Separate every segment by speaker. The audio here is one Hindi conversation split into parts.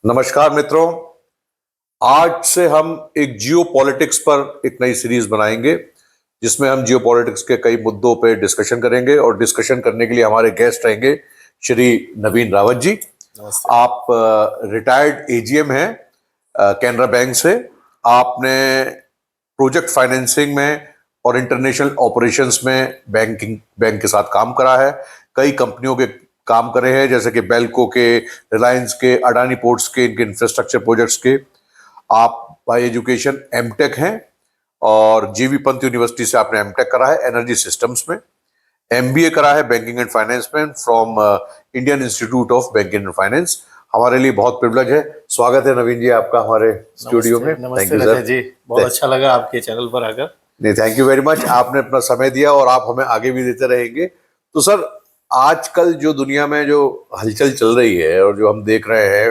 Speaker 1: नमस्कार मित्रों। आज से हम एक जियो पॉलिटिक्स पर एक नई सीरीज बनाएंगे जिसमें हम जियो पॉलिटिक्स के कई मुद्दों पे डिस्कशन करेंगे और डिस्कशन करने के लिए हमारे गेस्ट रहेंगे श्री नवीन रावत जी। आप रिटायर्ड एजीएम हैं कैनरा बैंक से। आपने प्रोजेक्ट फाइनेंसिंग में और इंटरनेशनल ऑपरेशंस में बैंक के साथ काम करा है। कई कंपनियों के काम करे हैं जैसे कि बेल्को के, रिलायंस के, अडानी पोर्ट्स के, इनके इंफ्रास्ट्रक्चर प्रोजेक्ट्स के। आप बाय एजुकेशन एमटेक हैं और जीवी पंत यूनिवर्सिटी से आपने एमटेक करा है एनर्जी सिस्टम्स में। एमबीए करा है बैंकिंग एंड फाइनेंस में from Indian institute of banking and finance. हमारे लिए बहुत प्रिविलेज है। स्वागत है नवीन जी आपका हमारे स्टूडियो में।
Speaker 2: थैंक यू सर जी, बहुत अच्छा लगा आपके चैनल पर आकर।
Speaker 1: नहीं, थैंक यू वेरी मच। आपने अपना समय दिया और आप हमें आगे भी देते रहेंगे। तो सर, आजकल जो दुनिया में जो हलचल चल रही है और जो हम देख रहे हैं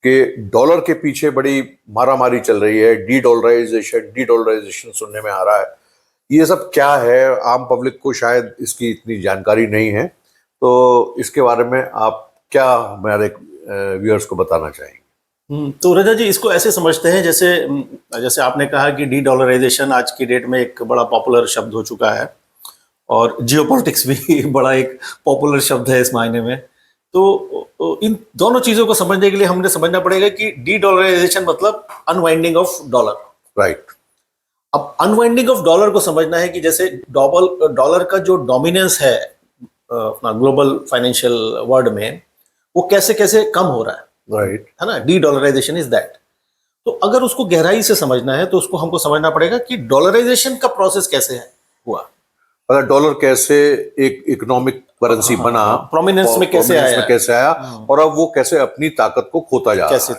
Speaker 1: कि डॉलर के पीछे बड़ी मारामारी चल रही है, डी डॉलराइजेशन सुनने में आ रहा है। ये सब क्या है? आम पब्लिक को शायद इसकी इतनी जानकारी नहीं है, तो इसके बारे में आप क्या हमारे व्यूअर्स को बताना चाहेंगे?
Speaker 2: तो रजा जी, इसको ऐसे समझते हैं जैसे आपने कहा कि डी डॉलराइजेशन आज की डेट में एक बड़ा पॉपुलर शब्द हो चुका है और जियोपॉलिटिक्स भी बड़ा एक पॉपुलर शब्द है इस मायने में। तो इन दोनों चीजों को समझने के लिए हमने समझना पड़ेगा कि डी डॉलराइजेशन मतलब अनवाइंडिंग ऑफ डॉलर।
Speaker 1: राइट।
Speaker 2: अब अनवाइंडिंग ऑफ डॉलर को समझना है कि जैसे डॉलर का जो डोमिनेंस है अपना ग्लोबल फाइनेंशियल वर्ल्ड में, वो कैसे कैसे कम हो रहा है।
Speaker 1: राइट,
Speaker 2: है ना। De dollarization is that. तो अगर उसको गहराई से समझना है तो उसको हमको समझना पड़ेगा कि डॉलराइजेशन का प्रोसेस कैसे हुआ,
Speaker 1: मतलब डॉलर कैसे एक इकोनॉमिक करेंसी बना,
Speaker 2: प्रोमिनेंस में कैसे आया
Speaker 1: और अब वो कैसे अपनी ताकत को खोता जा
Speaker 2: रहा है।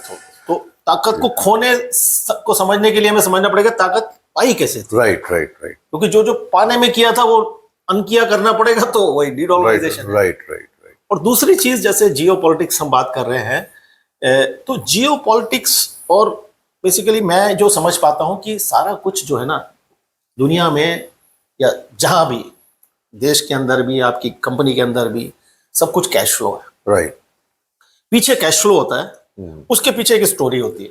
Speaker 2: तो ताकत को खोने को समझने के लिए हमें समझना पड़ेगा ताकत पाई कैसे थी।
Speaker 1: राइट।
Speaker 2: क्योंकि जो पाने में किया था वो अनकिया करना पड़ेगा, तो वही डी डॉलराइजेशन।
Speaker 1: राइट।
Speaker 2: और दूसरी चीज, जैसे जियो पॉलिटिक्स हम बात कर रहे हैं, तो जियो पॉलिटिक्स और बेसिकली मैं जो समझ पाता हूं कि सारा कुछ जो है ना दुनिया में या जहां भी, देश के अंदर भी, आपकी कंपनी के अंदर भी, सब कुछ कैश फ्लो है।
Speaker 1: राइट।
Speaker 2: पीछे कैश फ्लो होता है, उसके पीछे एक स्टोरी होती है,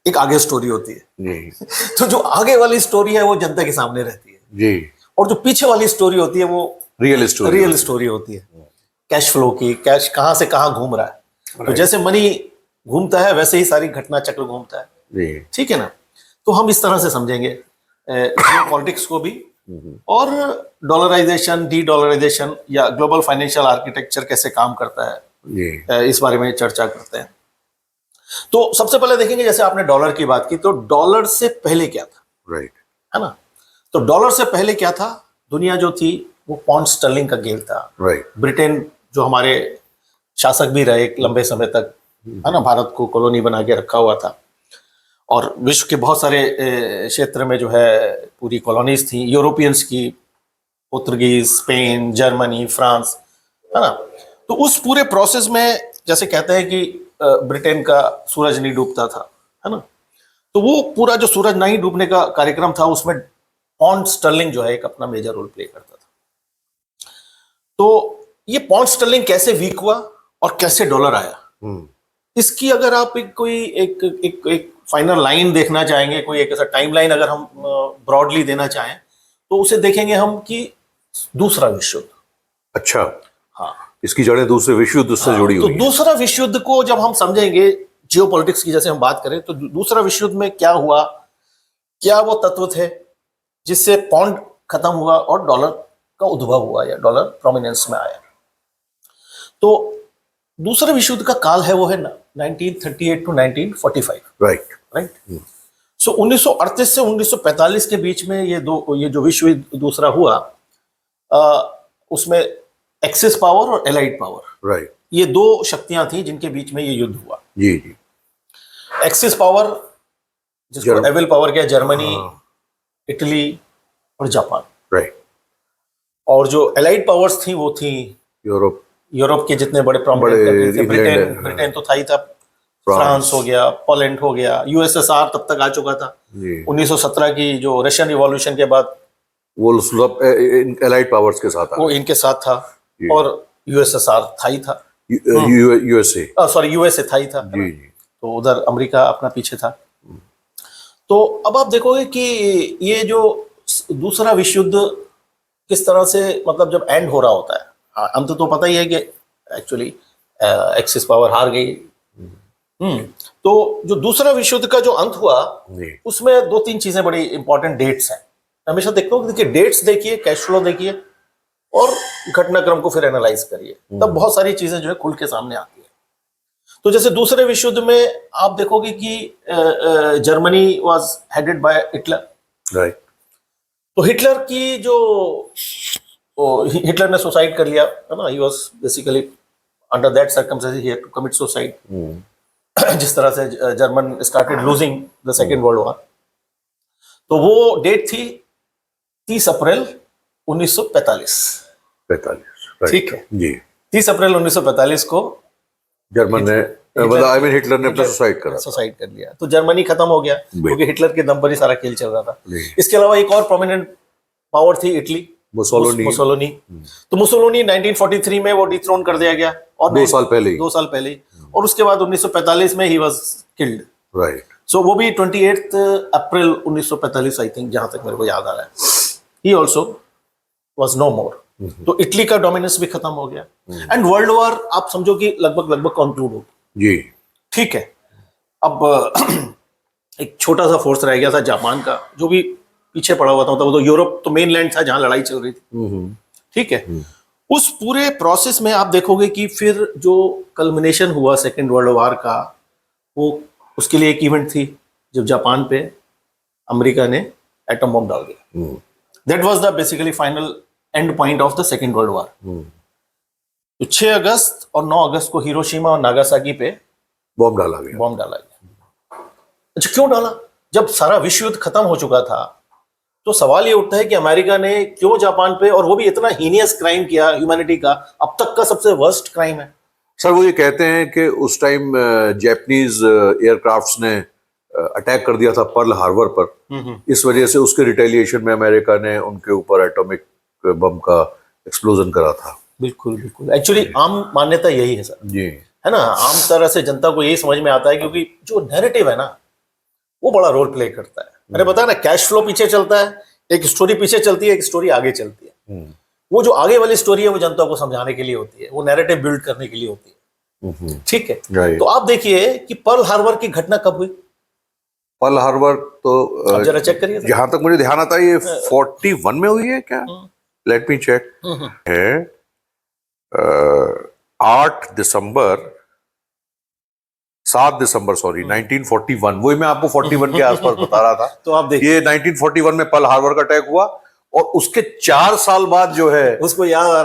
Speaker 2: एक आगे स्टोरी होती है। तो जो आगे वाली स्टोरी है वो जनता के सामने रहती है
Speaker 1: जी,
Speaker 2: और जो पीछे वाली स्टोरी होती है वो रियल स्टोरी होती है कैश फ्लो की। कैश कहां से कहां घूम रहा है। तो जैसे मनी घूमता है वैसे ही सारी घटना चक्र घूमता है। ठीक है ना। तो हम इस तरह से समझेंगे पॉलिटिक्स को भी, और डॉलराइजेशन, डी डॉलराइजेशन या ग्लोबल फाइनेंशियल आर्किटेक्चर कैसे काम करता है, इस बारे में चर्चा करते हैं। तो सबसे पहले देखेंगे, जैसे आपने डॉलर की बात की, तो डॉलर से पहले क्या था।
Speaker 1: राइट,
Speaker 2: है ना। तो डॉलर से पहले क्या था? दुनिया जो थी वो पाउंड स्टर्लिंग का गेम था।
Speaker 1: राइट।
Speaker 2: ब्रिटेन जो हमारे शासक भी रहे एक लंबे समय तक, है ना, भारत को कॉलोनी बना के रखा हुआ था और विश्व के बहुत सारे क्षेत्र में जो है पूरी कॉलोनीज थी, यूरोपियंस की, पुर्तगीज, स्पेन, जर्मनी, फ्रांस, है ना। तो उस पूरे प्रोसेस में जैसे कहते हैं कि ब्रिटेन का सूरज नहीं डूबता था, है ना। तो वो पूरा जो सूरज नहीं डूबने का कार्यक्रम था उसमें पाउंड स्टर्लिंग जो है एक अपना मेजर रोल प्ले करता था। तो ये पाउंड स्टर्लिंग कैसे वीक हुआ और कैसे डॉलर आया, इसकी अगर आप कोई एक फाइनल लाइन देखना चाहेंगे, कोई एक ऐसा टाइमलाइन अगर हम ब्रॉडली देना चाहें, तो उसे देखेंगे हम कि दूसरा विश्व युद्ध।
Speaker 1: अच्छा।
Speaker 2: हाँ,
Speaker 1: इसकी जड़ें दूसरे विश्व युद्ध से जुड़ी हुई
Speaker 2: हैं। तो दूसरा विश्व युद्ध को जब हम समझेंगे, जियोपॉलिटिक्स की जैसे हम बात करें, तो दूसरा विश्व युद्ध में क्या हुआ, क्या वो तत्व थे जिससे पाउंड खत्म हुआ और डॉलर का उद्भव हुआ या डॉलर प्रोमिनेंस में आया। तो दूसरे विश्व युद्ध का काल है वो है 1938 टू 1945।
Speaker 1: राइट।
Speaker 2: सो 1938 से 1945 के बीच में ये जो विश्व युद्ध दूसरा हुआ, उसमें एक्सिस पावर और एलाइड पावर,
Speaker 1: राइट,
Speaker 2: ये दो शक्तियां थी जिनके बीच में ये युद्ध हुआ।
Speaker 1: जी।
Speaker 2: एक्सिस पावर, जिसको एविल पावर क्या, जर्मनी, इटली और जापान।
Speaker 1: राइट।
Speaker 2: और जो एलाइड पावर्स थी वो थी यूरोप के जितने बड़े प्रोमिनेंट थे। ब्रिटेन तो था ही था, फ्रांस हो गया, पोलैंड हो गया, यूएसएसआर तब तक आ चुका था। 1917 की जो रशियन रिवॉल्यूशन के बाद
Speaker 1: वो सब एलाइड पावर्स के साथ
Speaker 2: वो इनके साथ था और यूएसएसआर था ही था।
Speaker 1: यूएसए।
Speaker 2: सॉरी, यूएसए था ही था, है ना?
Speaker 1: जी जी।
Speaker 2: तो उधर अमेरिका अपना पीछे था। तो अब आप देखोगे कि ये जो दूसरा विश्व युद्ध किस तरह से, मतलब जब एंड हो रहा होता है, अंत तो पता ही है कि एक्चुअली एक्सिस पावर हार गई। तो जो दूसरा विश्व युद्ध का जो अंत हुआ,
Speaker 1: जी
Speaker 2: उसमें दो तीन चीजें बड़ी इंपॉर्टेंट डेट्स हैं। हमेशा देखता हूँ, देखिए डेट्स देखिए, कैश फ्लो देखिए, और घटनाक्रम को फिर एनालाइज करिए, तब बहुत सारी चीजें जो है खुल के सामने आती है। तो जैसे दूसरे विश्व युद्ध में आप देखोगे कि Germany was headed by Hitler.
Speaker 1: Right.
Speaker 2: तो हिटलर की जो हिटलर ने सुसाइड कर लिया, है ना? He was basically under that circumstances he had to commit suicide. जिस तरह से German started losing the second world war. तो वो डेट थी 30 अप्रैल 1945।
Speaker 1: 45।
Speaker 2: ठीक है,
Speaker 1: जी।
Speaker 2: 30 अप्रैल 1945 को
Speaker 1: जर्मन ने, मतलब आई मीन हिटलर ने अपना सुसाइड कर
Speaker 2: लिया। तो जर्मनी खत्म हो गया, क्योंकि हिटलर के दम पर ही सारा खेल चल रहा था।
Speaker 1: जी।
Speaker 2: इसके अलावा एक और प्रोमिनेंट पावर थी इटली, मुसोलिनी। तो मुसोलिनी 1943 में वो डिथ्रोन कर दिया गया, और
Speaker 1: 2 साल पहले ही।
Speaker 2: 2 साल पहले ही। और उसके बाद 1945 में ही वाज किल्ड।
Speaker 1: राइट।
Speaker 2: सो वो भी 28 अप्रैल 1945, आई थिंक, जहां तक मेरे को याद आ रहा है। ही ऑल्सो वाज नो मोर। तो इटली का डोमिनेंस भी खत्म हो गया, एंड वर्ल्ड वॉर आप समझो कि लगभग कंक्लूड हो गई।
Speaker 1: जी।
Speaker 2: ठीक है। अब एक छोटा सा फोर्स रह गया था जापान का, जो भी पीछे पड़ा हुआ था। मतलब तो यूरोप तो मेनलैंड था जहां लड़ाई चल रही थी। ठीक है। उस पूरे प्रोसेस में आप देखोगे कि फिर जो कल्मिनेशन हुआ सेकेंड वर्ल्ड वॉर का, वो उसके लिए एक इवेंट थी जब जापान पे अमेरिका ने एटम बम डाल दिया। That was the basically final and point of the second world war. तो 6 अगस्त और 9 अगस्त को हिरोशिमा और नागासाकी पे
Speaker 1: बम डाला गया।
Speaker 2: अच्छा, क्यों डाला? जब सारा विश्व युद्ध खत्म हो चुका था, तो सवाल ये उठता है कि अमेरिका ने क्यों जापान पे, और वो भी इतना हीनियस क्राइम किया ह्यूमैनिटी का, अब तक का सबसे वर्स्ट क्राइम है।
Speaker 1: सर वो ये कहते हैं कि उस टाइम जैपनीज एयरक्राफ्ट्स ने अटैक कर दिया था पर्ल हार्बर पर। इस वजह से उसके रिटेलिएशन में अमेरिका ने उनके ऊपर एटॉमिक बम का एक्सप्लोजन करा था।
Speaker 2: बिल्कुल बिल्कुल। एक्चुअली आम मान्यता यही है सर,
Speaker 1: जी,
Speaker 2: है ना? आम तरह से जनता को यही समझ में आता है, क्योंकि जो नैरेटिव है ना, वो बड़ा रोल प्ले करता है। मैंने बताया ना, कैश फ्लो पीछे चलता है, एक स्टोरी पीछे चलती है, एक स्टोरी आगे चलती है। वो जो आगे वाली स्टोरी है वो जनता को समझाने के लिए होती है, वो नैरेटिव बिल्ड करने के लिए होती है। ठीक है। तो आप देखिए कि पर्ल हार्बर की घटना कब हुई।
Speaker 1: पर्ल हार्बर तो
Speaker 2: आप जरा चेक करिए।
Speaker 1: जहां तक मुझे ध्यान आता है ये 41 में हुई है क्या? Let me check. है 8 दिसंबर 7 दिसंबर सॉरी 1941। वही मैं आपको 41 के आसपास बता रहा था।
Speaker 2: तो आप देखिए,
Speaker 1: ये 1941 में पर्ल हार्बर का अटैक हुआ, और उसके 4 साल बाद जो है
Speaker 2: उसको याद आ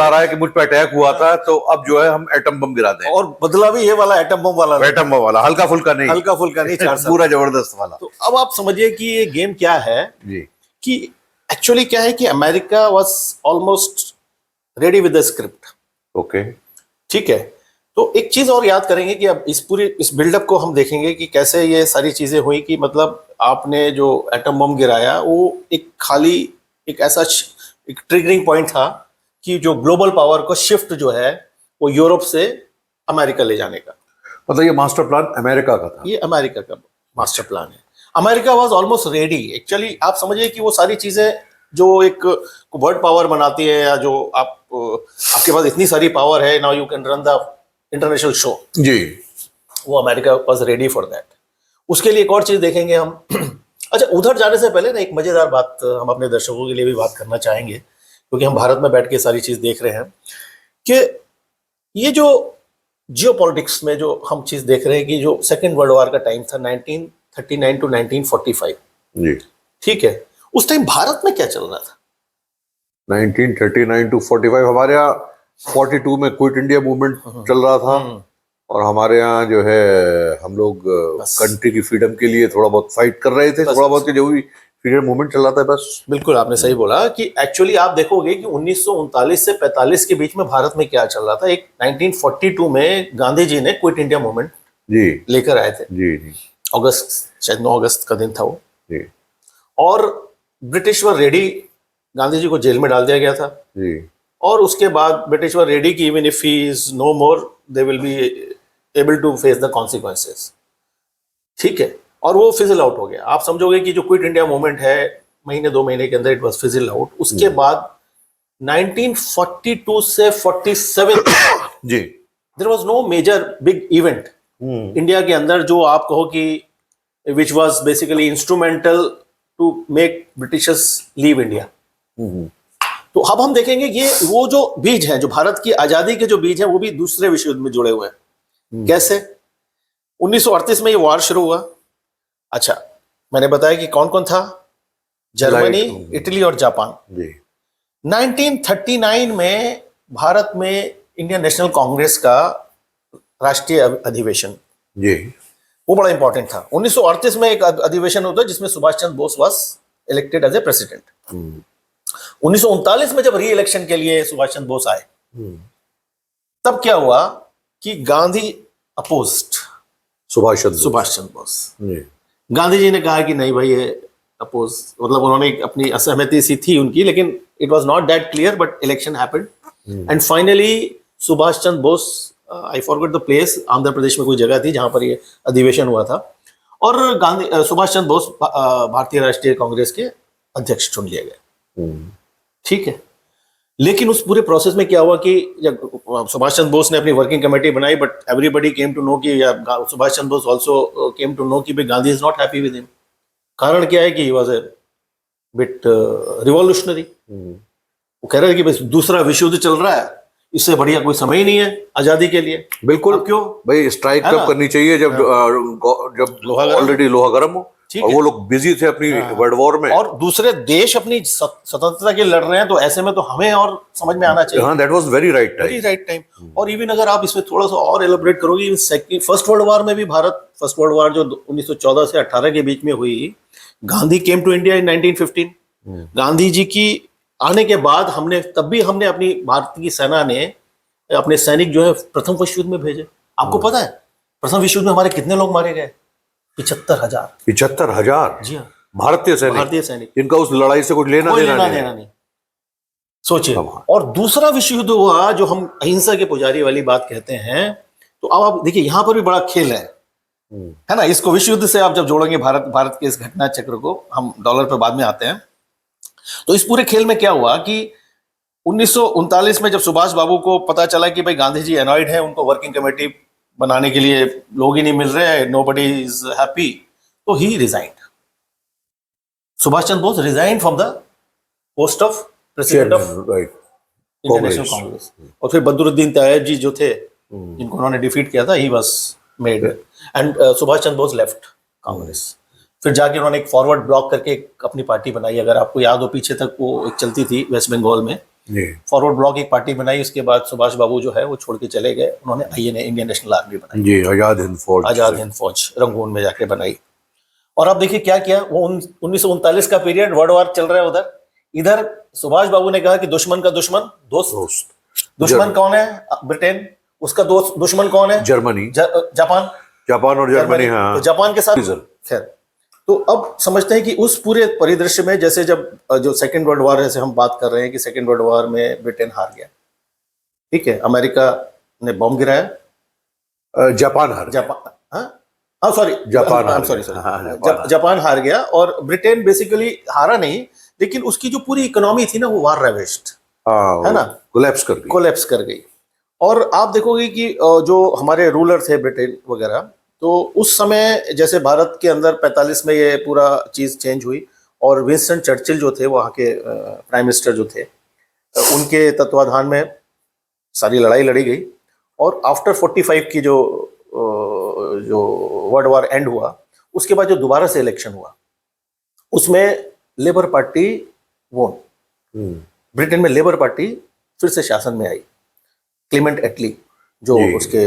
Speaker 2: रहा है
Speaker 1: कि मुझ पर अटैक हुआ था, तो अब जो है हम एटम बम गिरा दें।
Speaker 2: और बदला भी ये वाला एटम बम वाला,
Speaker 1: हल्का फुल्का नहीं
Speaker 2: 4 साल
Speaker 1: पूरा जबरदस्त वाला।
Speaker 2: तो अब आप समझिए कि ये गेम क्या है
Speaker 1: जी।
Speaker 2: कि एक्चुअली क्या है कि America was almost ready with the script.
Speaker 1: Okay.
Speaker 2: ठीक है। तो एक चीज और याद करेंगे कि अब इस बिल्डअप को हम देखेंगे कि कैसे ये सारी चीजें हुई, कि मतलब आपने जो एटम बम गिराया वो एक ऐसा एक ट्रिगरिंग पॉइंट था कि जो ग्लोबल पावर को शिफ्ट जो है वो यूरोप से अमेरिका ले जाने का।
Speaker 1: मतलब ये मास्टर प्लान अमेरिका का था।
Speaker 2: ये अमेरिका का मास्टर प्लान है। America was almost ready. Actually आप समझिए कि वो सारी चीजें जो एक वर्ल्ड पावर बनाती है, या जो आपके पास इतनी सारी पावर है, now you can run the international show.
Speaker 1: जी।
Speaker 2: वो America was ready for that. उसके लिए एक और चीज देखेंगे हम। अच्छा, उधर जाने से पहले ना एक मजेदार बात हम अपने दर्शकों के लिए भी बात करना चाहेंगे, क्योंकि हम भारत में बैठ के सारी चीज देख रहे हैं कि ये जो जियोपॉलिटिक्स में जो हम चीज देख रहे हैं कि जो सेकेंड वर्ल्ड वॉर का टाइम था 1939 टू 1945।
Speaker 1: जी।
Speaker 2: ठीक है। उस टाइम भारत में क्या चल रहा था?
Speaker 1: 1939 टू 45 हमारे यहाँ 42 में क्विट इंडिया मूवमेंट चल रहा था, और हमारे यहाँ जो है हम लोग कंट्री की फ्रीडम के लिए थोड़ा बहुत फाइट कर रहे थे, थोड़ा बहुत जो भी फ्रीडम मूवमेंट चल रहा था बस।
Speaker 2: बिल्कुल, आपने सही बोला कि एक्चुअली आप देखोगे कि 1939 से 45 के बीच में भारत में क्या चल रहा था। एक 1942 में गांधी जी ने क्विट इंडिया मूवमेंट
Speaker 1: जी
Speaker 2: लेकर आए थे।
Speaker 1: जी जी।
Speaker 2: अगस्त, शायद 9 अगस्त का दिन था वो।
Speaker 1: जी।
Speaker 2: और British were ready, Gandhi ji को जेल में डाल दिया गया था।
Speaker 1: जी।
Speaker 2: और उसके बाद ब्रिटिश वर रेडी कि even if he is no more they will be able to face the consequences, ठीक है। और वो फिजल आउट हो गया। आप समझोगे कि जो क्विट इंडिया मूवमेंट है, महीने 2 महीने के अंदर इट वाज फिजल आउट। उसके बाद 1942 से 47
Speaker 1: जी,
Speaker 2: there was no major big event India के अंदर जो आप कहो कि which was basically instrumental to make Britishers leave India. तो अब हम देखेंगे ये वो जो बीज है, जो भारत की आजादी के जो बीज है, वो भी दूसरे विश्व युद्ध में जुड़े हुए हैं। कैसे? 1938 में ये वार शुरू हुआ। अच्छा, मैंने बताया कि कौन कौन था, जर्मनी, इटली और जापान। 1939 में भारत में इंडियन नेशनल कांग्रेस का राष्ट्रीय अधिवेशन,
Speaker 1: जी,
Speaker 2: वो बड़ा इंपॉर्टेंट था। 1938 में एक अधिवेशन होता है जिसमें Subhash Chandra Bose was elected as a president. 1939 में जब री इलेक्शन के लिए सुभाष चंद्र बोस आए, तब क्या हुआ कि गांधी अपोज्ड सुभाष चंद्र बोस। गांधी जी ने कहा कि नहीं भाई, ये अपोज, मतलब उन्होंने अपनी असहमति सी थी उनकी, लेकिन it was not that clear, but election happened and finally Subhash Chandra Bose, I forgot the place, Andhra Pradesh में कोई जगह थी जहां पर ये अधिवेशन हुआ था, और सुभाष चंद्र बोस भारतीय राष्ट्रीय कांग्रेस के अध्यक्ष चुन लिए गए। ठीक है, लेकिन उस पूरे प्रोसेस में क्या हुआ कि जब सुभाष चंद्र बोस ने अपनी वर्किंग कमेटी बनाई, but everybody came to know कि Subhash Chandra Bose also came to know कि Gandhi is not happy with him. कारण क्या है कि he was a bit revolutionary. वो कह रहे थे कि बस दूसरा विश्व युद्ध चल रहा है, इससे बढ़िया कोई समय ही नहीं है आजादी के लिए।
Speaker 1: बिल्कुल,
Speaker 2: क्यों
Speaker 1: भाई, स्ट्राइक कब करनी चाहिए? जब ऑलरेडी लोहा गर्म हो, और वो लोग बिजी थे अपनी वर्ल्ड वॉर में,
Speaker 2: और दूसरे देश अपनी स्वतंत्रता के लड़ रहे हैं, तो ऐसे में तो हमें और समझ में आना चाहिए।
Speaker 1: हाँ, that was very right
Speaker 2: time. और इवन अगर आप इसमें थोड़ा सा और एलोबरेट करोगे, फर्स्ट वर्ल्ड वॉर में भी भारत, फर्स्ट वर्ल्ड वॉर जो 1914 से 18 के बीच में हुई, Gandhi came to India in 1915। Gandhi ji की आने के बाद तब भी हमने अपनी भारत की सेना ने अपने सैनिक जो है प्रथम विश्व युद्ध में भेजे। आपको पता है प्रथम विश्व युद्ध में हमारे कितने लोग मारे गए? 75,000।
Speaker 1: 75,000?
Speaker 2: जी हाँ,
Speaker 1: भारतीय सैनिक। इनका उस लड़ाई से कुछ लेना देना नहीं।
Speaker 2: सोचिए। और दूसरा विश्व युद्ध हुआ, जो हम अहिंसा के पुजारी वाली बात कहते हैं। तो अब आप देखिए, यहां पर भी बड़ा खेल है ना। इसको विश्व युद्ध से आप जब जोड़ेंगे भारत के इस घटना चक्र को, हम डॉलर पर बाद में आते हैं। तो इस पूरे खेल में क्या हुआ कि 1939 में जब सुभाष बाबू को पता चला कि भाई गांधी जी एनॉयड है, उनको वर्किंग कमेटी बनाने के लिए लोग ही नहीं मिल रहे हैं, नोबडी इज हैप्पी, तो he resigned. Subhash Chandra Bose resigned from the post of president of Indian National Congress. और फिर बदरुद्दीन तैयब जी जो थे, जिनको उन्होंने डिफीट किया था, he was made, and Subhash Chandra Bose left Congress. फिर जाके उन्होंने एक फॉरवर्ड ब्लॉक करके अपनी पार्टी बनाई। अगर आपको याद हो, पीछे तक वो एक चलती थी वेस्ट बंगाल में, फॉरवर्ड ब्लॉक एक पार्टी बनाई। उसके बाद सुभाष बाबू जो है वो छोड़ के चले गए, उन्होंने आईएनए, इंडियन नेशनल आर्मी बनाई जी, आजाद हिंद फौज रंगून में जाके बनाई। और आप देखिए क्या किया, वो 1939 का पीरियड, वर्ल्ड वॉर चल रहा है। इधर सुभाष बाबू ने कहा कि दुश्मन का दुश्मन दोस्त। दुश्मन कौन है? ब्रिटेन। उसका दोस्त दुश्मन कौन है? जर्मनी, जापान और जर्मनी। हाँ, तो जापान के साथ खैर। तो अब समझते हैं कि उस पूरे परिदृश्य में, जैसे जब जो सेकेंड वर्ल्ड वॉर, जैसे हम बात कर रहे हैं कि सेकेंड वर्ल्ड वॉर में ब्रिटेन हार गया, ठीक है, अमेरिका ने बॉम्ब गिराया, जापान हार गया, और ब्रिटेन बेसिकली हारा नहीं, लेकिन उसकी जो पूरी इकोनॉमी थी ना, वो वार रेवेस्ट, है ना, कोलैप्स कर गई। और आप देखोगे कि जो हमारे रूलर थे ब्रिटेन वगैरह, तो उस समय जैसे भारत के अंदर 45 में ये पूरा चीज़ चेंज हुई, और विंस्टन चर्चिल जो थे, वहाँ के प्राइम मिनिस्टर जो थे, उनके तत्वाधान में सारी लड़ाई लड़ी गई। और आफ्टर 45 की जो वर्ल्ड वॉर एंड हुआ, उसके बाद जो दोबारा से इलेक्शन हुआ, उसमें लेबर पार्टी वोन। ब्रिटेन में लेबर पार्टी फिर से शासन में आई। क्लेमेंट एटली जो उसके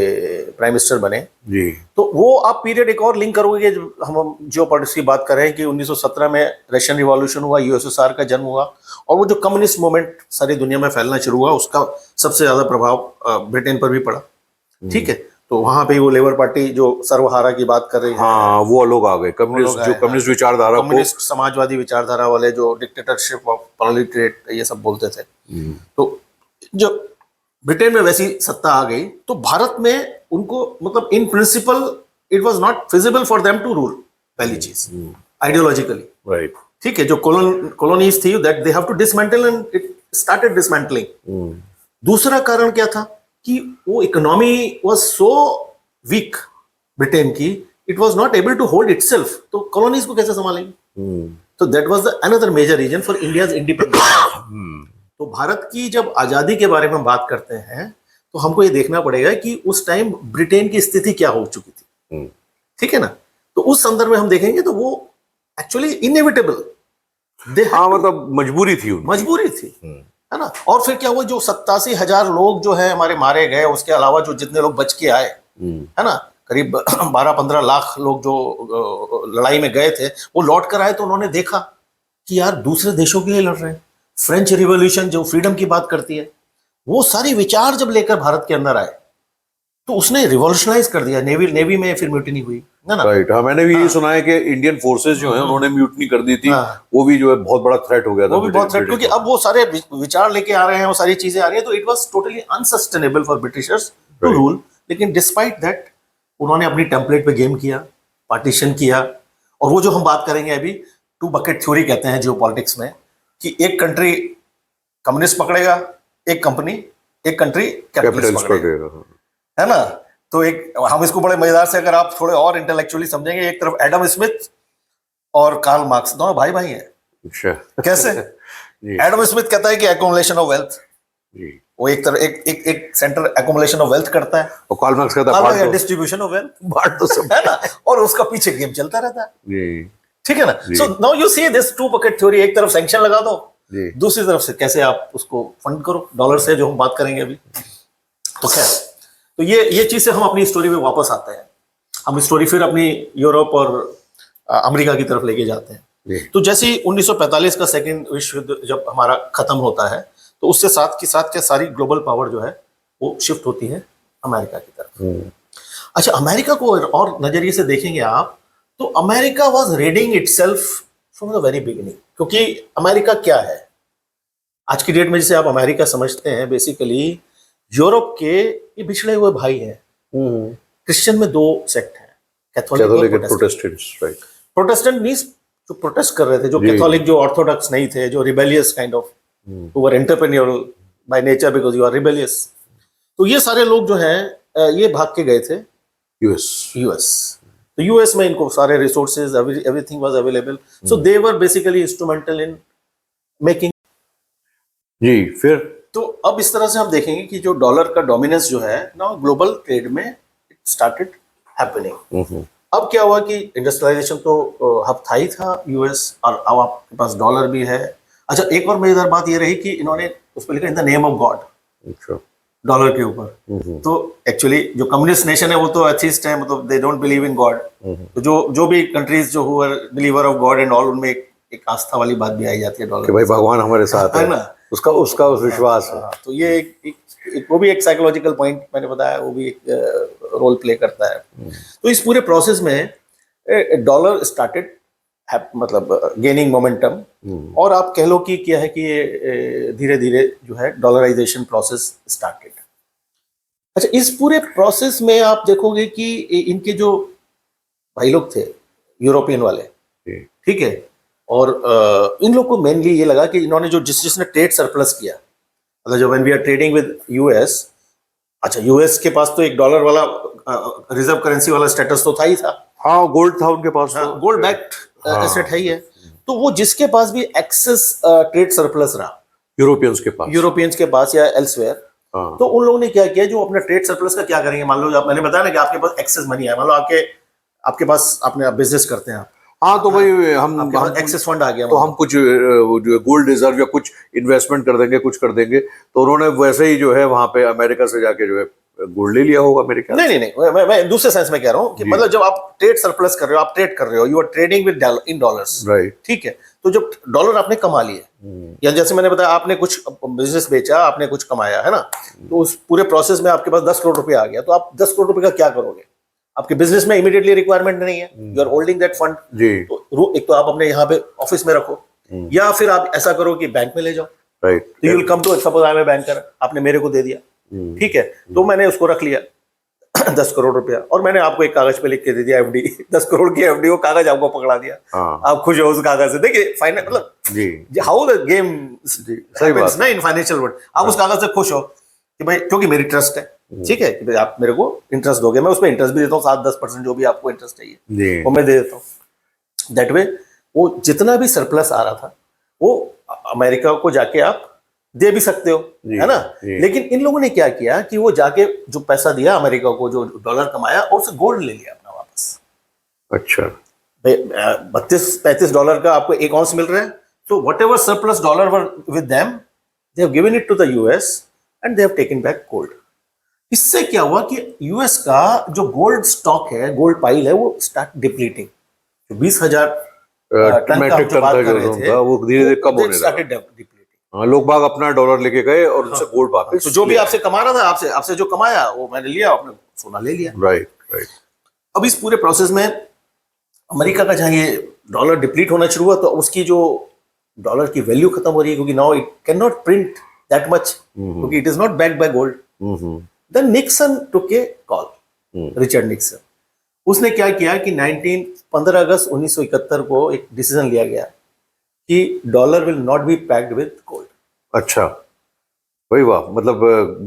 Speaker 2: प्राइम मिनिस्टर बने जी। तो वो आप पीरियड एक और लिंक करोगे, जब हम जियो पॉलिटिक्स की बात कर रहे हैं कि 1917 में रशियन रिवॉल्यूशन हुआ, यूएसएसआर का जन्म हुआ, और वो जो कम्युनिस्ट मूवमेंट सारी दुनिया में फैलना शुरू हुआ, उसका सबसे ज्यादा प्रभाव ब्रिटेन पर भी पड़ा। ठीक है, तो वहां पे वो लेबर पार्टी जो सर्वहारा की बात कर रही है,
Speaker 1: हाँ, वो लोग आ गए, कम्युनिस्ट विचारधारा,
Speaker 2: कम्युनिस्ट समाजवादी विचारधारा वाले, जो डिक्टेटरशिप ऑफ प्रोलेटरिएट ये सब बोलते थे। तो जो ब्रिटेन में वैसी सत्ता आ गई तो भारत में उनको मतलब in principle it was not feasible for them to rule, पहली चीज आइडियोलॉजिकली,
Speaker 1: राइट।
Speaker 2: ठीक है, जो कॉलोनीज थी that they have to dismantle and it started dismantling. दूसरा कारण क्या था कि वो economy was so weak Britain की, it was not able to hold itself, तो कॉलोनीज को कैसे संभालेंगे? तो that was the another major reason for India's independence. तो भारत की जब आजादी के बारे में बात करते हैं तो हमको ये देखना पड़ेगा कि उस टाइम ब्रिटेन की स्थिति क्या हो चुकी थी, ठीक है ना? तो उस संदर्भ में हम देखेंगे तो वो एक्चुअली इनएविटेबल,
Speaker 1: हाँ, मतलब मजबूरी थी उनकी।
Speaker 2: मजबूरी थी, है ना? और फिर क्या हुआ, जो 87,000 लोग जो है हमारे मारे गए, उसके अलावा जो जितने लोग बच के आए, है ना, करीब 12-15 लाख लोग जो लड़ाई में गए थे वो लौट कर आए तो उन्होंने देखा कि यार दूसरे देशों के लिए लड़ रहे हैं। फ्रेंच रिवॉल्यूशन जो फ्रीडम की बात करती है, वो सारी विचार जब लेकर भारत के अंदर आए तो उसने रिवॉल्यूशनाइज कर दिया। नेवी में फिर म्यूटिनी हुई, है ना?
Speaker 1: राइट। हाँ, मैंने भी यही सुना है कि इंडियन फोर्सेस जो हैं उन्होंने म्यूटनी कर दी थी। वो भी जो है बहुत बड़ा थ्रेट हो गया था।
Speaker 2: वो भी बहुत थ्रेट, क्योंकि अब वो सारे विचार लेके आ रहे हैं, वो सारी चीजें आ रही है, तो it was totally unsustainable for Britishers to rule. लेकिन डिस्पाइट दैट उन्होंने अपनी टेम्पलेट पे गेम किया, पार्टीशन किया, और वो जो हम बात करेंगे अभी, टू बकेट थ्योरी कहते हैं जियोपॉलिटिक्स में, कि एक कंट्री कम्युनिस्ट पकड़ेगा, एक कंट्री कैपिटलिस्ट पकड़ेगा, है ना? तो एक हम इसको बड़े मजेदार से अगर आप थोड़े और इंटेलेक्चुअली समझेंगे, एक तरफ एडम स्मिथ और कार्ल मार्क्स, दोनों भाई भाई हैं।
Speaker 1: अच्छा,
Speaker 2: कैसे? एडम स्मिथ कहता है कि एक्युमुलेशन ऑफ वेल्थ, वो एक तरह एक सेंटर एक्युमुलेशन ऑफ वेल्थ करता है,
Speaker 1: और कार्ल मार्क्स कहता है
Speaker 2: डिस्ट्रीब्यूशन ऑफ वेल्थ,
Speaker 1: बांट दो सब,
Speaker 2: है ना? और उसका पीछे गेम चलता रहता है,
Speaker 1: जी,
Speaker 2: ठीक है ना? So now you see this two bucket theory, एक तरफ सैंक्शन लगा दो, दूसरी तरफ से कैसे आप उसको फंड करो डॉलर से, जो हम बात करेंगे अभी। तो खैर, तो ये चीज से हम अपनी स्टोरी में वापस आते हैं। हम स्टोरी फिर अपनी यूरोप और अमेरिका की तरफ लेके जाते हैं। तो जैसे ही 1945 का सेकेंड विश्व युद्ध जब हमारा खत्म होता है तो उससे साथ के सारी ग्लोबल पावर जो है वो शिफ्ट होती है अमेरिका की तरफ। अच्छा, अमेरिका को और नजरिए से देखेंगे आप तो America was readying itself from the very beginning, क्योंकि अमेरिका क्या है आज की डेट में, जिसे आप अमेरिका समझते हैं, बेसिकली यूरोप के ये बिछड़े हुए भाई हैं। क्रिश्चियन में दो सेक्ट हैं, कैथोलिक और
Speaker 1: प्रोटेस्टेंट्स, राइट।
Speaker 2: प्रोटेस्टेंट मींस जो प्रोटेस्ट कर रहे थे, जो कैथोलिक, जो ऑर्थोडॉक्स नहीं थे, जो rebellious kind of, who were entrepreneurial by nature because you are rebellious. तो ये सारे लोग जो हैं ये भाग के गए थे यूएस। तो यूएस में इनको सारे resources, everything was available, so they were basically instrumental in making.
Speaker 1: जी, फिर
Speaker 2: तो अब इस तरह से हम देखेंगे कि जो डॉलर का डोमिनेंस जो है नाउ ग्लोबल ट्रेड में इट स्टार्टेड हैपनिंग। अब क्या हुआ कि इंडस्ट्रियलाइजेशन तो हब था ही था यूएस, और अब आपके पास डॉलर भी है। अच्छा, एक और मजेदार बात ये रही कि इन्होंने उस पर लिखा in the name of God, dollar के ऊपर। तो एक्चुअली जो कम्युनिस्ट नेशन है वो तो एथिस्ट है, मतलब they don't believe in God. तो जो भी कंट्रीज जो हुआ believer of God and all, उनमें एक आस्था वाली बात भी आई जाती है डॉलर,
Speaker 1: कि भाई भगवान हमारे साथ है ना, उसका उस विश्वास है।
Speaker 2: तो ये वो भी एक साइकोलॉजिकल पॉइंट मैंने बताया, वो भी एक रोल प्ले करता है। तो इस पूरे प्रोसेस में डॉलर स्टार्टेड मतलब गेनिंग मोमेंटम, और आप कह लो कि क्या है कि ये धीरे धीरे जो है डॉलराइजेशन प्रोसेस स्टार्टेड। अच्छा, इस पूरे प्रोसेस में आप देखोगे कि इनके जो भाई लोग थे यूरोपियन वाले, ठीक है, और इन लोग को मेनली ये लगा कि इन्होंने जो जिसने ट्रेड सरप्लस किया, मतलब जो when we are trading with US, अच्छा यूएस के पास तो एक डॉलर वाला रिजर्व करेंसी वाला स्टेटस तो था ही था,
Speaker 1: हाँ, गोल्ड था उनके पास,
Speaker 2: गोल्ड बैक्ड एसेट है ही है। तो वो जिसके पास भी एक्सेस ट्रेड सरप्लस रहा, यूरोपियंस के पास या एल्सवेयर, तो उन लोगों ने क्या किया, जो अपने ट्रेड सरप्लस का क्या करेंगे, मान लो मैंने बताया ना कि आपके पास एक्सेस मनी है, मान लो आपके पास आपने बिजनेस करते हैं आप,
Speaker 1: हाँ, तो भाई हम
Speaker 2: एक्सेस फंड आ गया,
Speaker 1: तो हम कुछ जो गोल्ड रिजर्व या कुछ इन्वेस्टमेंट कर देंगे, कुछ कर देंगे। तो उन्होंने वैसे ही जो है वहां पे अमेरिका से जाके जो है गोल्ड ले लिया होगा मेरे ख्याल।
Speaker 2: नहीं, मैं दूसरे सेंस में कह रहा हूँ कि मतलब जब आप ट्रेड सरप्लस कर रहे हो, आप ट्रेड कर रहे हो, you are trading with in dollars,
Speaker 1: right,
Speaker 2: ठीक है। तो जब डॉलर आपने कमा लिए, या जैसे मैंने बताया आपने कुछ बिजनेस बेचा, आपने कुछ कमाया, है ना, तो उस पूरे प्रोसेस में आपके पास 10 करोड़ रुपए आ गया, तो आप 10 करोड़ रुपए का क्या करोगे? आपके बिजनेस में इमीडिएटली रिक्वायरमेंट नहीं है, you are holding that fund. तो एक तो आप अपने यहाँ पे ऑफिस में रखो, या फिर आप ऐसा करो कि बैंक में ले जाओ,
Speaker 1: राइट,
Speaker 2: तो you will come to, suppose I am a banker, आपने मेरे को दे दिया, ठीक है, तो मैंने उसको रख लिया 10 करोड़ रुपया, और मैंने आपको एक कागज पे लिख के दे दिया एफडी 10 करोड़ की एफडी, वो कागज आपको पकड़ा दिया,
Speaker 1: हाँ,
Speaker 2: आप खुश हो उस कागज से। देखिए फाइनल मतलब
Speaker 1: जी,
Speaker 2: हाउ द गेम
Speaker 1: सही बात
Speaker 2: ना इन फाइनेंशियल वर्ल्ड, आप उस कागज से खुश हो कि भाई क्योंकि मेरी ट्रस्ट है, ठीक है, कि भाई आप मेरे को इंटरेस्ट दोगे, मैं उस पर इंटरेस्ट भी देता हूँ 7-10% जो भी आपको इंटरेस्ट चाहिए
Speaker 1: जी,
Speaker 2: वो मैं दे देता हूँ। दैट वे वो जितना भी सरप्लस आ रहा था वो अमेरिका को जाके आप दे भी सकते हो, है ना। लेकिन इन लोगों ने क्या किया कि वो जाके जो पैसा दिया अमेरिका को, जो डॉलर कमाया, और उससे गोल्ड ले लिया अपना वापस।
Speaker 1: अच्छा,
Speaker 2: 32-35 डॉलर का आपको एक ऑन्स मिल रहा है, तो whatever surplus dollar were with them, they have given it to the US and they have taken back gold. इससे क्या हुआ कि यूएस का जो गोल्ड स्टॉक है, गोल्ड पाइल है, वो स्टार्ट डिप्लीटिंग। 20,000 टन का हम जो बात कर रहे थे,
Speaker 1: वो धीरे धीरे कम होने लगा।
Speaker 2: डिप्लीटिंग।
Speaker 1: हाँ, लोग बाग अपना डॉलर लेके गए और उनसे गोल्ड वापस,
Speaker 2: तो जो भी आपसे कमा रहा था, आपसे जो कमाया वो मैंने लिया, आपने सोना ले लिया।
Speaker 1: राइट, राइट,
Speaker 2: अब इस पूरे प्रोसेस में अमेरिका का जहाँ ये डॉलर डिप्लीट होना शुरू हुआ, तो उसकी जो डॉलर की वैल्यू खत्म हो रही है, क्योंकि now it can not print that much, क्योंकि it is not backed by gold. Then Nixon took a call, Richard Nixon, उसने क्या किया कि 15 अगस्त 1971 को एक डिसीजन लिया गया कि dollar will not be packed with gold.
Speaker 1: अच्छा, वही वाह, मतलब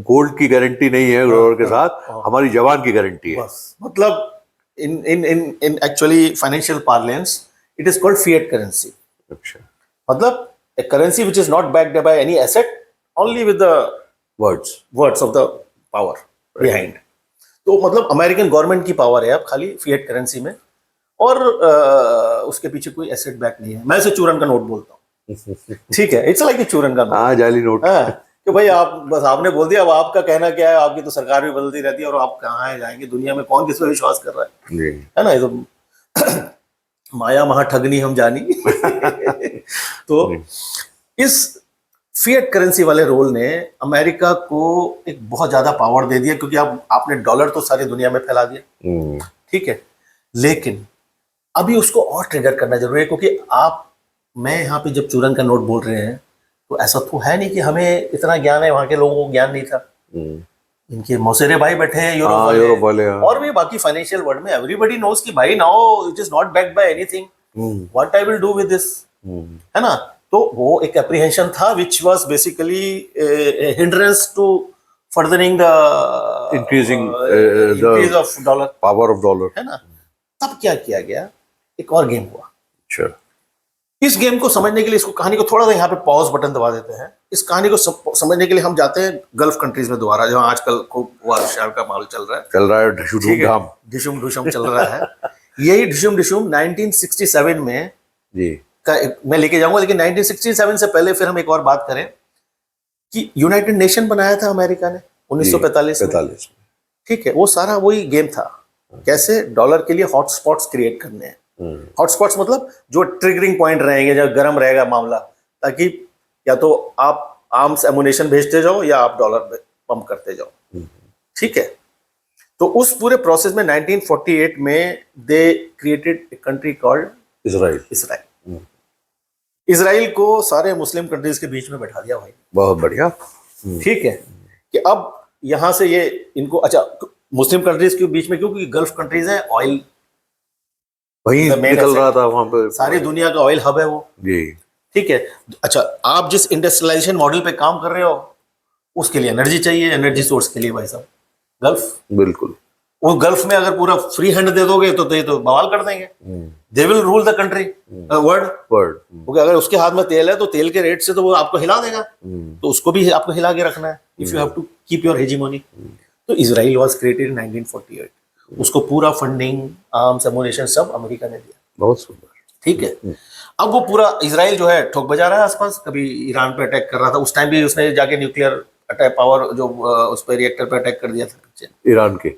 Speaker 1: गोल्ड की गारंटी नहीं है डॉलर के साथ, हमारी जवान की गारंटी है।
Speaker 2: बस, मतलब in actually financial parlance it is called fiat currency।
Speaker 1: अच्छा,
Speaker 2: मतलब a currency which is not backed by any asset, only with the words of the power behind। तो मतलब अमेरिकन गवर्नमेंट की पावर है अब खाली फिएट करेंसी में, और उसके पीछे कोई एसेट बैक नहीं है। मैं इसे चूरन का नोट बोलता हूँ, ठीक है, इट्स लाइक ए चूरन का नोट।
Speaker 1: हाँ, जाली नोट।
Speaker 2: हाँ, कि भाई आप बस आपने बोल दिया, अब आपका कहना क्या है, आपकी तो सरकार भी बदलती रहती है, और आप कहाँ है जाएंगे, दुनिया में कौन किस पर विश्वास कर रहा है, है ना। ये तो माया महा ठगनी हम जानी। तो इस फिएट करेंसी वाले रोल ने अमेरिका को एक बहुत ज्यादा पावर दे दिया, क्योंकि अब आपने डॉलर तो सारी दुनिया में फैला दिया, ठीक है, लेकिन अभी उसको और ट्रिगर करना जरूरी है, क्योंकि मैं यहाँ पे जब चूरन का नोट बोल रहे हैं, तो ऐसा तो है नहीं कि हमें इतना ज्ञान है, वहां के लोगों को ज्ञान नहीं था। इनके मौसेरे भाई बैठे हैं यूरोप वाले, और भी बाकी फाइनेंशियल वर्ल्ड में एवरीबडी नोज कि भाई now it is not backed by anything, what I will do with this, है ना। तो वो एक एप्रीहेंशन था which was basically hindrance to furthering the increase of dollar,
Speaker 1: power of dollar,
Speaker 2: है ना। तब क्या किया गया, एक और गेम हुआ।
Speaker 1: अच्छा,
Speaker 2: इस गेम को समझने के लिए, इसको कहानी को थोड़ा सा यहाँ पे पॉज बटन दबा देते हैं। इस कहानी को समझने के लिए हम जाते हैं गल्फ कंट्रीज में दोबारा, जहाँ आजकल खूब वार का माहौल चल रहा है, ढिशुम ढुशुम चल रहा है। यही ढिशुम ढिशुम 1967 में
Speaker 1: जी
Speaker 2: का मैं लेके जाऊंगा, लेकिन 1967 से पहले फिर हम एक और बात करें कि यूनाइटेड नेशन बनाया था अमेरिका ने 1945 में, ठीक है। वो सारा वही गेम था, कैसे डॉलर के लिए हॉटस्पॉट्स क्रिएट करने हैं। हॉटस्पॉट्स मतलब जो ट्रिगरिंग पॉइंट रहेंगे, जब गर्म रहेगा मामला, ताकि या तो आप आर्म्स एमुनेशन भेजते जाओ या आप डॉलर पंप करते जाओ, ठीक है। तो उस पूरे प्रोसेस में 1948 में they created a country called Israel. Israel को सारे मुस्लिम कंट्रीज के बीच में बैठा दिया भाई,
Speaker 1: बहुत बढ़िया,
Speaker 2: ठीक है, कि अब यहां से ये इनको, अच्छा मुस्लिम कंट्रीज के बीच में, क्योंकि गल्फ कंट्रीज है, ऑयल
Speaker 1: वही निकल रहा था वहां पे,
Speaker 2: सारी दुनिया का ऑयल हब है वो
Speaker 1: जी,
Speaker 2: ठीक है। अच्छा, आप जिस इंडस्ट्रियलाइजेशन मॉडल पे काम कर रहे हो, उसके लिए एनर्जी चाहिए, एनर्जी सोर्स के लिए भाई साहब गल्फ,
Speaker 1: बिल्कुल।
Speaker 2: वो गल्फ में अगर पूरा फ्री हैंड दे दोगे तो ये तो बवाल कर देंगे, they will rule the country world, क्योंकि अगर उसके हाथ में तेल है तो तेल के रेट से तो वो आपको हिला देगा, तो उसको भी आपको हिला के रखना है, if you have to keep your hegemony. तो इजराइल वाज क्रिएटेड इन 1948, उसको पूरा फंडिंग, आर्म्स, एमुनेशन सब अमेरिका ने दिया,
Speaker 1: बहुत सुंदर,
Speaker 2: ठीक है। अब वो पूरा इजराइल जो है ठोक बजा रहा है आसपास, कभी ईरान पे अटैक कर रहा था, उस टाइम भी उसने जाके न्यूक्लियर अटैक पावर जो उस पर रिएक्टर पे अटैक कर दिया था
Speaker 1: ईरान के,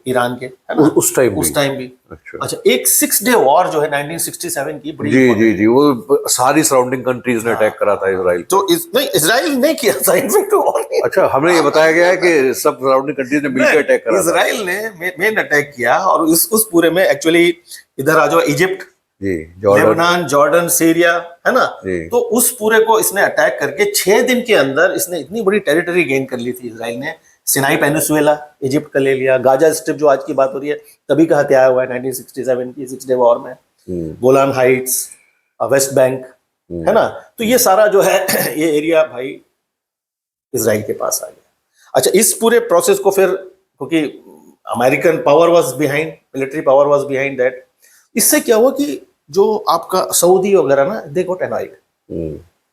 Speaker 2: है ना, उस टाइम भी। अच्छा, एक 6 डे वॉर जो है 1967 की, बड़ी
Speaker 1: जी, वो सारी सराउंडिंग कंट्रीज ने अटैक करा था इजराइल,
Speaker 2: तो नहीं, इजराइल ने किया था इनफैक्ट वॉर।
Speaker 1: अच्छा, हमें ये बताया गया है कि सब सराउंडिंग कंट्रीज ने मिलकर अटैक करा,
Speaker 2: इजराइल ने मेन अटैक किया, और उस पूरे में एक्चुअली इधर आ जाओ इजिप्ट,
Speaker 1: जी, जॉर्डन,
Speaker 2: लेबनान, जॉर्डन, सीरिया, है ना।
Speaker 1: जी,
Speaker 2: तो उस पूरे को इसने अटैक करके 6 दिन के अंदर इसने इतनी बड़ी टेरिटरी गेन कर ली थी इसराइल ने। सिनाई पेनिसुला इजिप्ट का ले लिया, गाजा स्ट्रिप जो आज की बात हो रही है तभी का हत्या हुआ है 1967 की 6 डे वॉर में, गोलान हाइट्स, वेस्ट बैंक, है ना। तो ये सारा जो है ये एरिया भाई इसराइल के पास आ गया। अच्छा, इस पूरे प्रोसेस को फिर, क्योंकि American power was behind, military power was behind that, इससे क्या हुआ कि जो आपका सऊदी वगैरह ना, दे गॉट एनॉयड,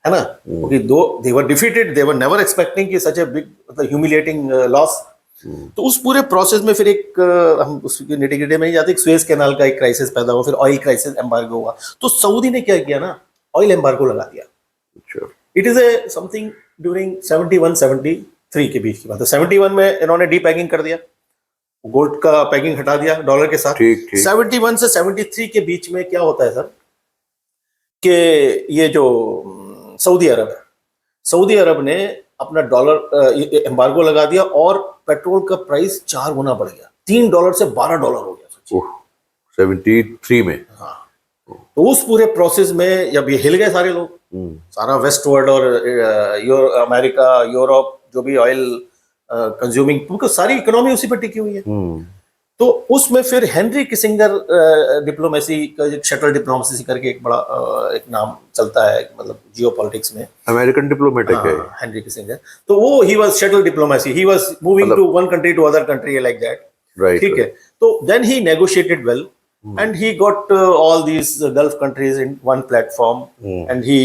Speaker 2: है ना, क्योंकि दो they were defeated, they were never expecting कि सच ए बिग मतलब ह्यूमिलिएटिंग लॉस। तो उस पूरे प्रोसेस में फिर एक हम उसकी निटिग्रिटी में नहीं जाते, एक सुएज कैनाल का एक क्राइसिस पैदा हुआ, फिर ऑयल क्राइसिस, एम्बार्गो हुआ। तो सऊदी ने क्या किया ना, ऑयल एम्बार्गो लगा दिया। It is a something during 71-73 के बीच की बात है। 71 में इन्होंने डी पैकिंग कर दिया, गोल्ड का पैकिंग हटा दिया डॉलर के साथ।
Speaker 1: ठीक, ठीक।
Speaker 2: 71 से 73 के बीच में क्या होता है सर, कि ये जो सऊदी अरब है, सऊदी अरब ने अपना डॉलर एम्बार्गो लगा दिया और पेट्रोल का प्राइस 4 गुना बढ़ गया, $3 से $12 हो गया।
Speaker 1: 73 में।
Speaker 2: हाँ, तो उस पूरे प्रोसेस में जब ये हिल गए सारे लोग, सारा वेस्ट वर्ल्ड और अमेरिका, यूरोप, जो भी ऑयल कंज्यूमिंग, क्योंकि सारी इकोनॉमी उसी पर टिकी हुई है। तो उसमें फिर हेनरी किसिंगर डिप्लोमेसी का, शटल डिप्लोमेसी करके एक बड़ा एक नाम चलता है, मतलब जियो पॉलिटिक्स में,
Speaker 1: अमेरिकन डिप्लोमेटिक है
Speaker 2: हेनरी किसिंगर। तो वो he was shuttle diplomacy, he was moving to one country to other country like that,
Speaker 1: right.
Speaker 2: ठीक है। तो then he negotiated well and he got all these Gulf countries in one platform, and he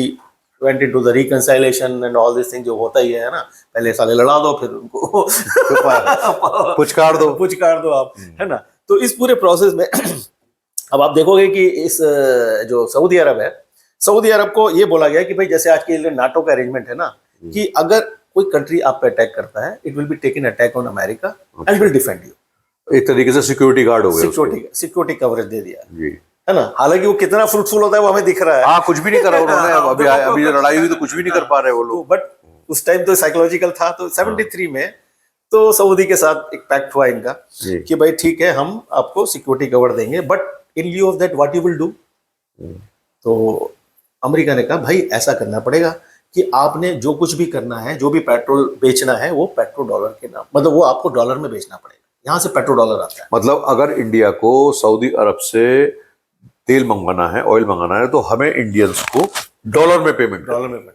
Speaker 2: went into the reconciliation and all these things जो होता ही है ना, पहले साले लड़ा दो फिर उनको
Speaker 1: पुचकार दो
Speaker 2: आप, है ना। तो इस पूरे प्रोसेस में अब आप देखोगे कि इस जो सऊदी अरब है, सऊदी अरब को ये बोला गया कि भाई जैसे आज के लिए नाटो का अरेंजमेंट है ना, कि अगर कोई कंट्री आप पे अटैक करता है, it will be taken attack on America and will defend you.
Speaker 1: एक तरीके से सिक्योरिटी गार्ड हो गया,
Speaker 2: सिक्योरिटी कवरेज दे दिया
Speaker 1: जी,
Speaker 2: है ना। हालांकि वो कितना फ्रूटफुल होता है वो हमें दिख रहा है।
Speaker 1: हाँ, कुछ भी नहीं करा उन्होंने। अभी जो लड़ाई हुई तो कुछ भी नहीं कर पा रहे वो लोग,
Speaker 2: बट उस टाइम तो साइकोलॉजिकल था। तो 73 में तो सऊदी के साथ एक पैक्ट हुआ इनका कि भाई ठीक है, हम आपको सिक्योरिटी कवर देंगे, but in लिeu of that what you will do. तो अमेरिका ने कहा भाई ऐसा करना पड़ेगा कि आपने जो कुछ भी करना है, जो भी पेट्रोल बेचना है, वो पेट्रो डॉलर के नाम, मतलब वो आपको डॉलर में बेचना पड़ेगा, यहाँ से पेट्रो डॉलर आता है।
Speaker 1: मतलब अगर इंडिया को सऊदी अरब से तेल मंगवाना है, ऑयल मंगाना है, तो हमें इंडियंस को डॉलर में पेमेंट,
Speaker 2: डॉलर में।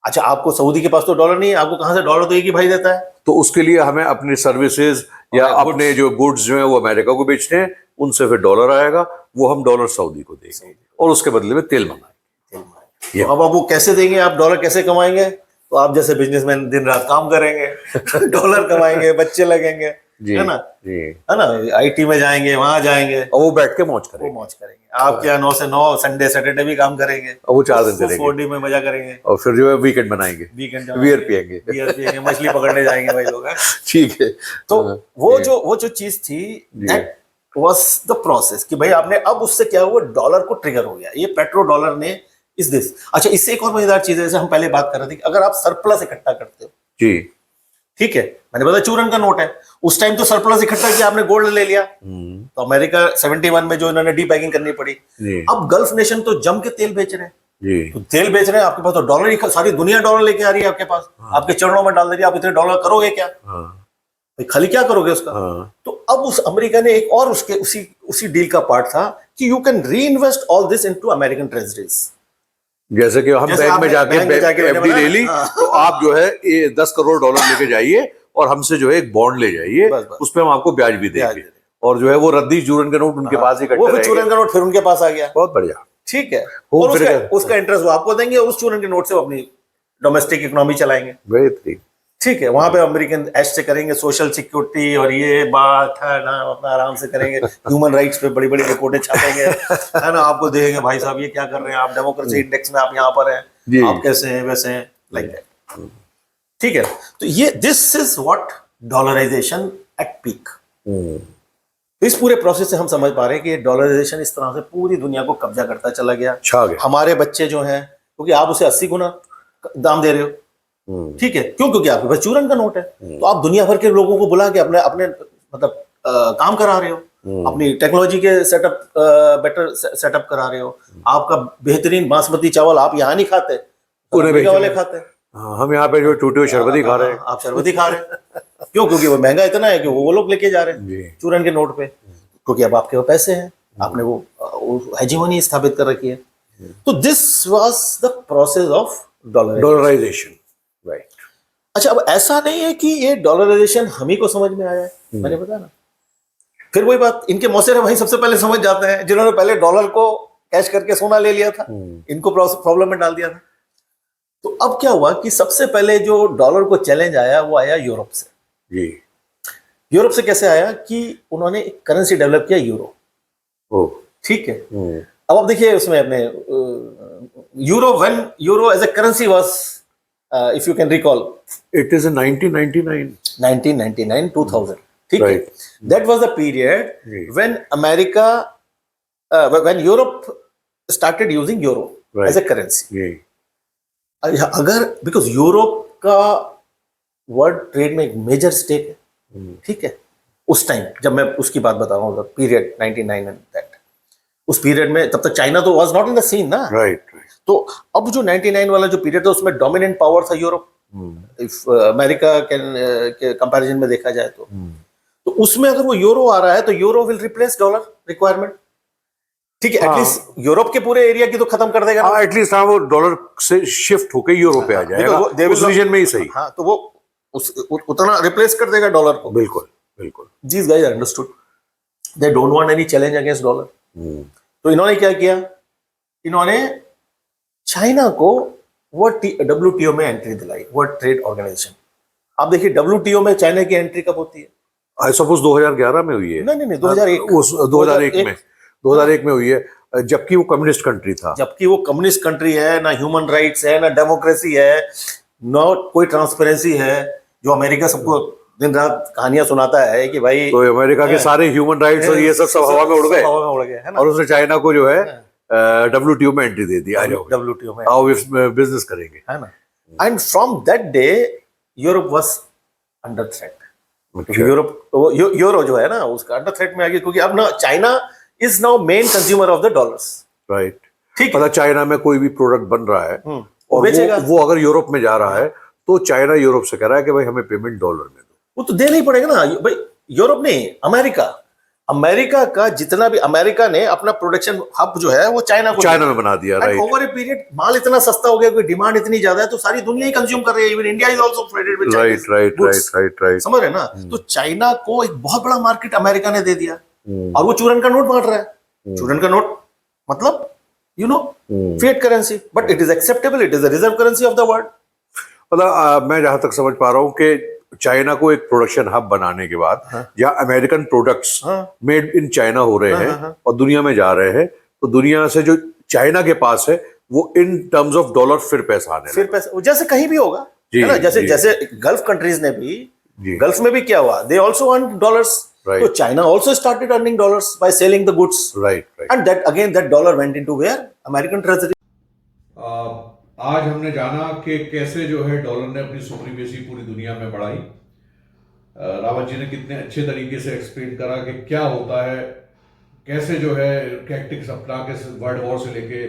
Speaker 2: अच्छा, आपको सऊदी के पास तो डॉलर नहीं है, आपको कहां से डॉलर तो एक ही भाई देता है।
Speaker 1: तो उसके लिए हमें अपनी सर्विसेज या अपने जो गुड्स जो है वो अमेरिका को बेचने हैं, उनसे फिर डॉलर आएगा, वो हम डॉलर सऊदी को देंगे और उसके बदले में तेल मंगाएंगे।
Speaker 2: अब वो कैसे देंगे, आप डॉलर कैसे कमाएंगे? तो आप जैसे बिजनेसमैन दिन रात काम करेंगे डॉलर कमाएंगे, बच्चे लगेंगे, है ना, है ना, आईटी में जाएंगे, वहां जाएंगे और
Speaker 1: वो बैठ के मौज करेंगे।
Speaker 2: आप क्या 9 से 9 संडे सैटरडे भी काम करेंगे,
Speaker 1: और वो 4 दिन करेंगे,
Speaker 2: 4D में मजा करेंगे,
Speaker 1: और फिर जो है वीकेंड बनाएंगे, बियर
Speaker 2: पिएंगे, मछली पकड़ने जाएंगे भाई लोग।
Speaker 1: ठीक है।
Speaker 2: तो वो जो चीज थी, दैट वाज द प्रोसेस कि भाई आपने, अब उससे क्या हुआ, डॉलर को ट्रिगर हो गया, ये पेट्रो डॉलर ने इस दिस। अच्छा, इससे एक और मजेदार चीज है, जैसे हम पहले बात कर रहे थे कि अगर आप सरप्लस इकट्ठा करते हो, जी ठीक है, मैंने बताया चूरन का नोट है, उस टाइम तो सरप्लस इकट्ठा किया आपने, गोल्ड ले लिया, तो अमेरिका 71 में जो इन्होंने डी पैकिंग करनी पड़ी। अब गल्फ नेशन तो जम के तेल बेच रहे हैं, तो तेल बेच रहे हैं, आपके पास तो डॉलर ही, सारी दुनिया डॉलर लेके आ रही है आपके पास, आपके चरणों में डाल दे रही है, आप इतने डॉलर करोगे क्या, भाई खाली क्या करोगे उसका। तो अब उस अमेरिका ने एक और उसके उसी डील का पार्ट था कि यू कैन री invest all this into American treasuries.
Speaker 1: जैसे कि हम बैंक में जाके एफडी ले ली, तो आप जो है 10 करोड़ डॉलर लेके जाइए और हमसे जो है एक बॉन्ड ले जाइए, उस पर हम आपको ब्याज भी देंगे, और जो है वो रद्दी चूरन का नोट उनके पास ही इकट्ठा रहेगा,
Speaker 2: चूरन का नोट फिर उनके पास आ गया,
Speaker 1: बहुत बढ़िया,
Speaker 2: ठीक है, और उसका इंटरेस्ट वो आपको देंगे, और उस चूरन के नोट से वो अपनी डोमेस्टिक इकोनॉमी चलाएंगे।
Speaker 1: बेहतरीन,
Speaker 2: ठीक है, वहां पे अमेरिकन ऐश से करेंगे, सोशल सिक्योरिटी और ये बात है ना, अपना आराम से करेंगे, ह्यूमन राइट्स पे बड़ी बड़ी रिपोर्टें छापेंगे, है ना, आपको देखेंगे भाई साहब ये क्या कर रहे हैं आप, डेमोक्रेसी इंडेक्स में आप यहाँ पर हैं, आप कैसे हैं वैसे हैं, लाइक दैट, ठीक है। तो ये this is what dollarization at peak. इस पूरे प्रोसेस से हम समझ पा रहे हैं कि डॉलराइजेशन इस तरह से पूरी दुनिया को कब्जा करता चला गया, हमारे बच्चे जो हैं, क्योंकि आप उसे 80 गुना दाम दे रहे हो, ठीक है, क्यों, क्योंकि आपके पास चूरन का नोट है, तो आप दुनिया भर के लोगों को बुला के अपने मतलब काम करा रहे हो, अपनी टेक्नोलॉजी के सेटअप बेटर सेटअप करा रहे हो, आपका बेहतरीन बासमती चावल आप यहाँ नहीं खाते,
Speaker 1: उन्हें
Speaker 2: अमेरिका वाले
Speaker 1: बेचना।
Speaker 2: खाते हैं।
Speaker 1: हाँ, हम यहाँ पे जो टूटे हुए शरबती खा रहे हैं।
Speaker 2: आप शरबती खा रहे हैं क्यों? क्योंकि वो महंगा इतना है कि वो लोग लेके जा रहे
Speaker 1: जी।
Speaker 2: हैं चूरन के नोट पे, क्योंकि अब आपके पास पैसे हैं, आपने वो हेजीमोनी स्थापित कर रखी है। तो this was the process of
Speaker 1: dollarization, right.
Speaker 2: अच्छा, अब ऐसा नहीं है कि ये डॉलराइजेशन हम ही को समझ में आया है, मैंने बताया ना। फिर वही बात, इनके मौसेरे भाई सबसे पहले समझ जाते हैं, जिन्होंने पहले डॉलर को कैश करके सोना ले लिया था, इनको प्रॉब्लम में डाल दिया था। तो अब क्या हुआ कि सबसे पहले जो डॉलर को चैलेंज आया वो आया यूरोप से।
Speaker 1: जी।
Speaker 2: यूरोप से कैसे आया कि उन्होंने एक करेंसी डेवलप किया, यूरो।
Speaker 1: ओ,
Speaker 2: ठीक है। अब आप देखिए उसमें अपने euro as a currency was, if you can recall,
Speaker 1: it is in 1999
Speaker 2: 2000, ठीक है।
Speaker 1: Right.
Speaker 2: That was the period
Speaker 1: जी।
Speaker 2: When America, when Europe started using euro
Speaker 1: Right.
Speaker 2: As a currency.
Speaker 1: जी।
Speaker 2: अगर बिकॉज यूरोप का वर्ल्ड ट्रेड में एक मेजर स्टेक है, ठीक है। उस टाइम जब मैं उसकी बात बता रहा हूँ, पीरियड 99 एंड दैट, उस पीरियड में तब तक चाइना तो was not in the scene ना,
Speaker 1: राइट।
Speaker 2: तो अब जो 99 वाला जो पीरियड था उसमें डोमिनेंट पावर था यूरोप, इफ अमेरिका के कंपैरिजन में देखा जाए तो उसमें अगर वो यूरो आ रहा है तो euro will replace dollar requirement, ठीक है। एटलीस्ट यूरोप के पूरे एरिया की तो खत्म कर देगा ना।
Speaker 1: एटलीस्ट हाँ, वो डॉलर से शिफ्ट होकर यूरो पे आ जाएगा, उस रीजन में ही सही।
Speaker 2: हाँ, तो वो उतना रिप्लेस कर देगा डॉलर को।
Speaker 1: बिल्कुल बिल्कुल।
Speaker 2: These guys understood. They don't want any challenge against dollar. तो इन्होंने क्या किया, इन्होंने चाइना को WTO में एंट्री दिलाई, वर्ल्ड ट्रेड ऑर्गेनाइजेशन। आप देखिए WTO में चाइना की एंट्री कब होती है?
Speaker 1: आई सपोज 2011 में हुई है।
Speaker 2: नहीं 2001,
Speaker 1: उस 2001 में हुई है, जबकि वो कम्युनिस्ट कंट्री था।
Speaker 2: जबकि वो कम्युनिस्ट कंट्री है, ना ह्यूमन राइट्स है, ना डेमोक्रेसी है, ना कोई ट्रांसपेरेंसी है, जो अमेरिका सबको दिन रात कहानियां सुनाता है कि भाई
Speaker 1: तो अमेरिका के सारे ह्यूमन राइट्स और ये सब हवा में उड़ गए,
Speaker 2: है ना।
Speaker 1: और उसने चाइना को जो है WTO में एंट्री दे दी। आ जाओ
Speaker 2: WTO में,
Speaker 1: आओ बिजनेस करेंगे,
Speaker 2: है ना। And from that day Europe was under threat. Euro जो है ना उसका अंडर थ्रेट में आ गया, क्योंकि अब ना China is now main consumer of the dollars,
Speaker 1: right.
Speaker 2: ठीक
Speaker 1: पता चाइना में कोई भी प्रोडक्ट बन रहा है और
Speaker 2: बेचेगा।
Speaker 1: वो अगर यूरोप में जा रहा है तो चाइना यूरोप से कह रहा है कि भाई हमें पेमेंट डॉलर में दो।
Speaker 2: वो तो देना ही पड़ेगा ना भाई, यूरोप नहीं, अमेरिका का जितना भी, अमेरिका ने अपना प्रोडक्शन हब जो है वो चाइना
Speaker 1: में बना दिया, राइट।
Speaker 2: ओवर ए पीरियड माल इतना सस्ता हो गया, कोई डिमांड इतनी ज्यादा है तो सारी दुनिया ही कंज्यूम कर रही है, even India is also fretted with
Speaker 1: right.
Speaker 2: समझ रहे ना। तो चाइना को एक बहुत बड़ा मार्केट अमेरिका ने दे दिया, और वो चूरन का नोट बांट रहा है। चूरन का नोट मतलब fiat currency, but it is acceptable, it is the reserve currency of the world.
Speaker 1: मतलब मैं जहां तक समझ पा रहा हूँ कि चाइना को एक प्रोडक्शन हब बनाने के बाद जहां American products made in China हो रहे हैं और दुनिया में जा रहे हैं, तो दुनिया से जो चाइना के पास है वो इन टर्म्स ऑफ डॉलर फिर पैसा आने
Speaker 2: फिर पैसा, जैसे कहीं भी होगा, है ना। जैसे गल्फ कंट्रीज ने भी, गल्फ में भी क्या हुआ, दे आल्सो अर्न डॉलर्स, तो China also started earning dollars by selling the goods,
Speaker 1: right.
Speaker 2: And that dollar went into where, American treasury.
Speaker 1: आज हमने जाना कि कैसे जो है डॉलर ने अपनी सुप्रीमेसी पूरी दुनिया में बढ़ाई। रावत जी ने कितने अच्छे तरीके से एक्सप्लेन करा कि क्या होता है, कैसे जो है टैक्टिक्स अपना के वर्ल्ड वॉर से लेके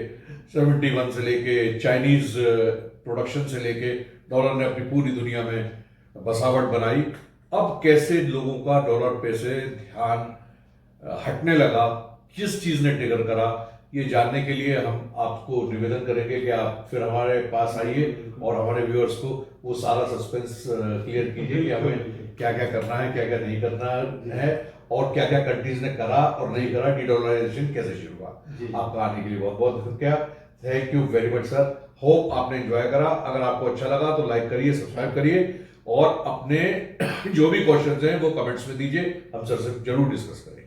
Speaker 1: 71 से लेके चाइनीज प्रोडक्शन से लेके डॉलर ने अपनी पूरी दुनिया में बसावट बनाई। अब कैसे लोगों का डॉलर पे से ध्यान हटने लगा, किस चीज ने ट्रिगर करा, ये जानने के लिए हम आपको निवेदन करेंगे कि आप फिर हमारे पास आइए और हमारे व्यूअर्स को वो सारा सस्पेंस क्लियर कीजिए कि हमें क्या क्या करना है, क्या क्या नहीं करना है, और क्या क्या कंट्रीज ने करा और नहीं करा, डीडॉलराइजेशन कैसे शुरू हुआ। आपका आने के लिए बहुत बहुत शुक्रिया, thank you very much sir. Hope आपने एंजॉय करा। अगर आपको अच्छा लगा तो लाइक करिए, सब्सक्राइब करिए, और अपने जो भी क्वेश्चंस हैं वो कमेंट्स में दीजिए, हम सर से जरूर डिस्कस करेंगे।